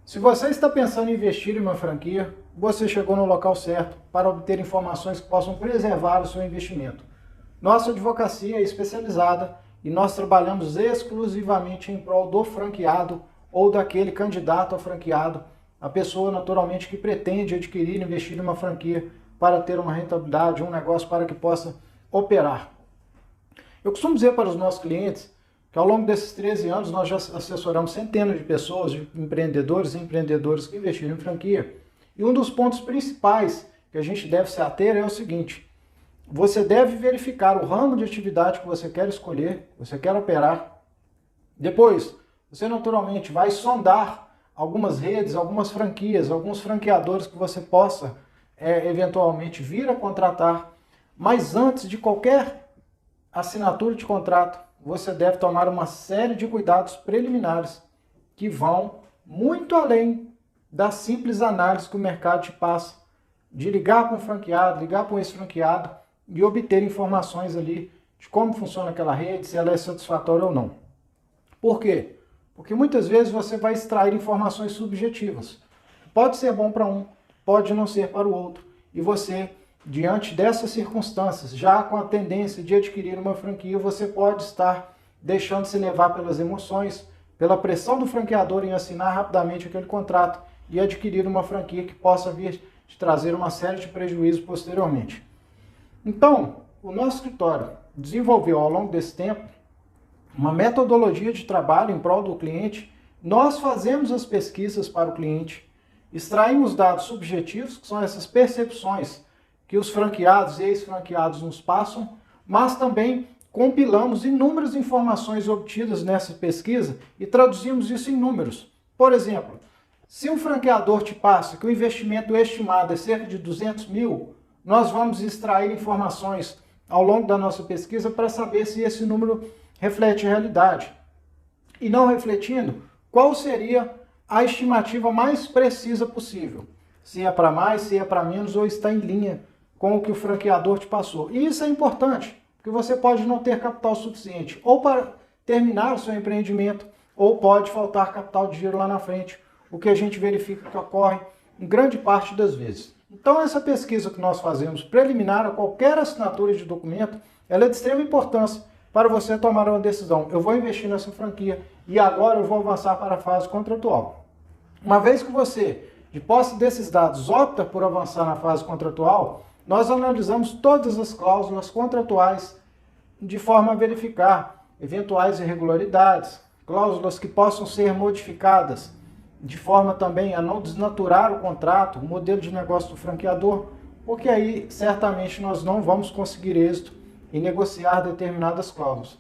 Se você está pensando em investir em uma franquia, você chegou no local certo para obter informações que possam preservar o seu investimento. Nossa advocacia é especializada e nós trabalhamos exclusivamente em prol do franqueado ou daquele candidato a franqueado, a pessoa naturalmente que pretende adquirir e investir em uma franquia para ter uma rentabilidade, um negócio para que possa operar. Eu costumo dizer para os nossos clientes que ao longo desses 13 anos nós já assessoramos centenas de pessoas, de empreendedores e empreendedoras que investiram em franquia. E um dos pontos principais que a gente deve se ater é o seguinte: você deve verificar o ramo de atividade que você quer escolher, que você quer operar. Depois, você naturalmente vai sondar algumas redes, algumas franquias, alguns franqueadores que você possa eventualmente vir a contratar. Mas antes de qualquer assinatura de contrato, você deve tomar uma série de cuidados preliminares que vão muito além da simples análise que o mercado te passa, de ligar para um franqueado, ligar para um ex-franqueado e obter informações ali de como funciona aquela rede, se ela é satisfatória ou não. Por quê? Porque muitas vezes você vai extrair informações subjetivas. Pode ser bom para um, pode não ser para o outro. E você, diante dessas circunstâncias, já com a tendência de adquirir uma franquia, você pode estar deixando-se levar pelas emoções, pela pressão do franqueador em assinar rapidamente aquele contrato e adquirir uma franquia que possa vir te trazer uma série de prejuízos posteriormente. Então, o nosso escritório desenvolveu ao longo desse tempo uma metodologia de trabalho em prol do cliente. Nós fazemos as pesquisas para o cliente, extraímos dados subjetivos, que são essas percepções que os franqueados e ex-franqueados nos passam, mas também compilamos inúmeras informações obtidas nessa pesquisa e traduzimos isso em números. Por exemplo, se um franqueador te passa que o investimento estimado é cerca de 200 mil, nós vamos extrair informações ao longo da nossa pesquisa para saber se esse número reflete a realidade. E não refletindo, qual seria a estimativa mais precisa possível? Se é para mais, se é para menos, ou está em linha com o que o franqueador te passou. E isso é importante, porque você pode não ter capital suficiente ou para terminar o seu empreendimento, ou pode faltar capital de giro lá na frente, o que a gente verifica que ocorre em grande parte das vezes. Então, essa pesquisa que nós fazemos preliminar a qualquer assinatura de documento, ela é de extrema importância para você tomar uma decisão. Eu vou investir nessa franquia e agora eu vou avançar para a fase contratual. Uma vez que você, de posse desses dados, opta por avançar na fase contratual, nós analisamos todas as cláusulas contratuais de forma a verificar eventuais irregularidades, cláusulas que possam ser modificadas, de forma também a não desnaturar o contrato, o modelo de negócio do franqueador, porque aí certamente nós não vamos conseguir êxito em negociar determinadas cláusulas.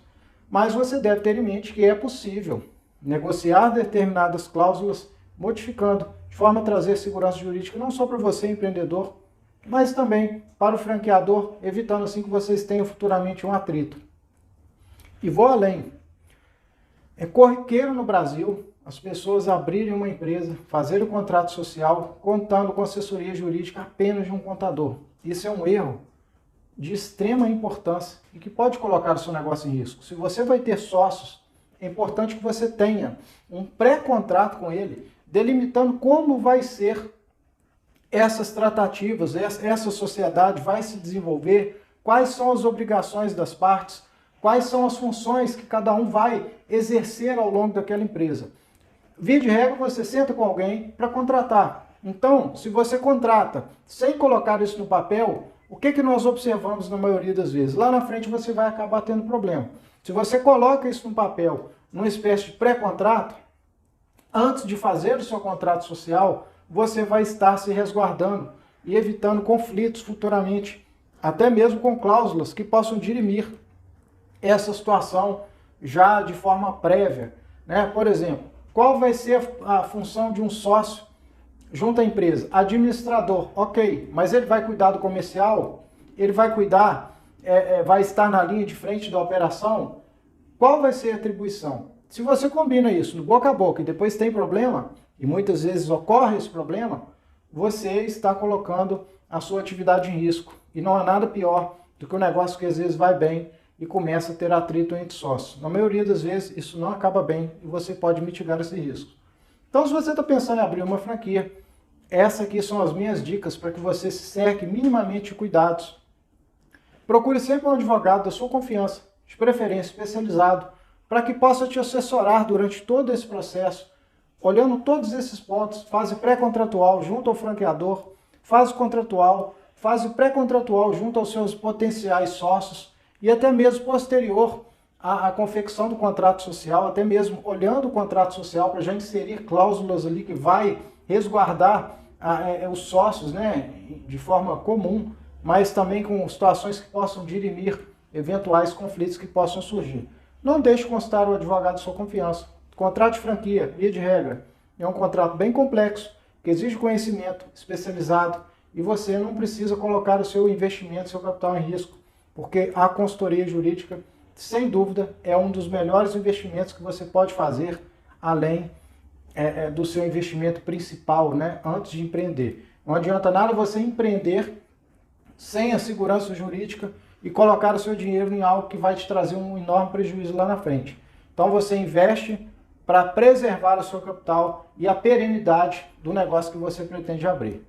Mas você deve ter em mente que é possível negociar determinadas cláusulas modificando, de forma a trazer segurança jurídica não só para você, empreendedor, mas também para o franqueador, evitando assim que vocês tenham futuramente um atrito. E vou além. É corriqueiro no Brasil as pessoas abrirem uma empresa, fazerem o contrato social, contando com assessoria jurídica apenas de um contador. Isso é um erro de extrema importância e que pode colocar o seu negócio em risco. Se você vai ter sócios, é importante que você tenha um pré-contrato com ele, delimitando como vai ser essas tratativas, essa sociedade vai se desenvolver, quais são as obrigações das partes, quais são as funções que cada um vai exercer ao longo daquela empresa. Via de regra, você senta com alguém para contratar. Então, se você contrata sem colocar isso no papel, o que nós observamos na maioria das vezes? Lá na frente você vai acabar tendo problema. Se você coloca isso no papel, numa espécie de pré-contrato, antes de fazer o seu contrato social, você vai estar se resguardando e evitando conflitos futuramente, até mesmo com cláusulas que possam dirimir essa situação já de forma prévia, né? Por exemplo, qual vai ser a função de um sócio junto à empresa? Administrador, ok, mas ele vai cuidar do comercial? Ele vai cuidar, vai estar na linha de frente da operação? Qual vai ser a atribuição? Se você combina isso no boca a boca e depois tem problema, e muitas vezes ocorre esse problema, você está colocando a sua atividade em risco. E não há nada pior do que um negócio que às vezes vai bem e começa a ter atrito entre sócios. Na maioria das vezes isso não acaba bem e você pode mitigar esse risco. Então, se você está pensando em abrir uma franquia, essas aqui são as minhas dicas para que você se cerque minimamente de cuidados. Procure sempre um advogado da sua confiança, de preferência especializado, para que possa te assessorar durante todo esse processo, olhando todos esses pontos, fase pré-contratual junto ao franqueador, fase contratual, fase pré-contratual junto aos seus potenciais sócios e até mesmo posterior à confecção do contrato social, até mesmo olhando o contrato social para já inserir cláusulas ali que vai resguardar os sócios, né, de forma comum, mas também com situações que possam dirimir eventuais conflitos que possam surgir. Não deixe constar o advogado de sua confiança. Contrato de franquia, via de regra, é um contrato bem complexo, que exige conhecimento especializado e você não precisa colocar o seu investimento, seu capital em risco, porque a consultoria jurídica, sem dúvida, é um dos melhores investimentos que você pode fazer, além do seu investimento principal, né, antes de empreender. Não adianta nada você empreender sem a segurança jurídica e colocar o seu dinheiro em algo que vai te trazer um enorme prejuízo lá na frente. Então você investe para preservar o seu capital e a perenidade do negócio que você pretende abrir.